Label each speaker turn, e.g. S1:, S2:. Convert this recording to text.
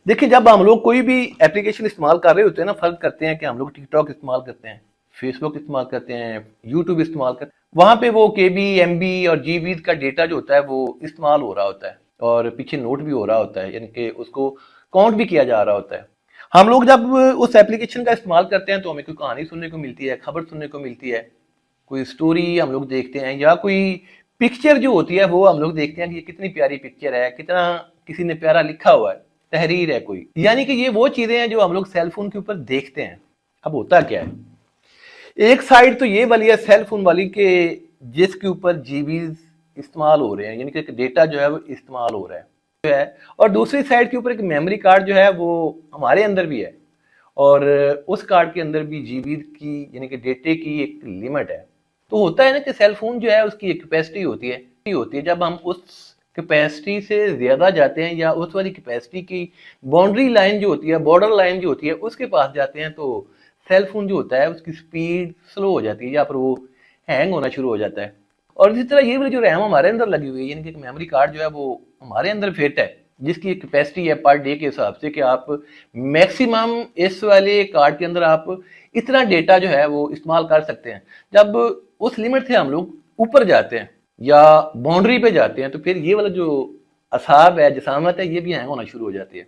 S1: देखिए, जब हम लोग कोई भी एप्लीकेशन इस्तेमाल कर रहे होते हैं ना, फर्क करते हैं कि हम लोग टिकटॉक इस्तेमाल करते हैं, फेसबुक इस्तेमाल करते हैं, यूट्यूब इस्तेमाल करते हैं, वहां पे वो केबी, एमबी और जीबी का डेटा जो होता है वो इस्तेमाल हो रहा होता है और पीछे नोट भी हो रहा होता है, यानी कि उसको काउंट भी किया जा रहा होता है। हम लोग जब उस एप्लीकेशन का इस्तेमाल करते हैं तो हमें कोई कहानी सुनने को मिलती है, खबर सुनने को मिलती है, कोई स्टोरी हम लोग देखते हैं, या कोई पिक्चर जो होती है वो हम लोग देखते हैं कि ये कितनी प्यारी पिक्चर है, कितना किसी ने प्यारा लिखा हुआ है, तहरीर है कोई, यानी कि ये वो चीजें हैं जो हम लोग सेल फोन के ऊपर देखते हैं। अब होता क्या है, एक साइड तो ये वाली है सेल फोन वाली के जिसके ऊपर जीबी इस्तेमाल हो रहे हैं, यानी कि डेटा जो है वो इस्तेमाल हो रहा है, और दूसरी साइड के ऊपर एक मेमोरी कार्ड जो है वो हमारे अंदर भी है, और उस कार्ड के अंदर भी जीबी की यानी कि डेटे की एक लिमिट है। तो होता है ना कि सेल फोन जो है उसकी एक कैपेसिटी होती है जब हम उस कैपेसिटी से ज्यादा जाते हैं या उस वाली कैपेसिटी की बाउंड्री लाइन जो होती है, बॉर्डर लाइन जो होती है, उसके पास जाते हैं तो सेल फोन जो होता है उसकी स्पीड स्लो हो जाती है या फिर वो हैंग होना शुरू हो जाता है। और इसी तरह ये वाली जो रैम हमारे अंदर लगी हुई है, यानी कि मेमोरी कार्ड जो है वो हमारे अंदर फिट है, जिसकी कैपेसिटी है पर डे के हिसाब से कि आप मैक्सिमम इस वाले कार्ड के अंदर आप इतना डेटा जो है वो इस्तेमाल कर सकते हैं। जब उस लिमिट से हम लोग ऊपर जाते हैं या बाउंड्री पे जाते हैं तो फिर ये वाला जो असाब है, जसामत है, ये भी हैंग होना शुरू हो जाती है।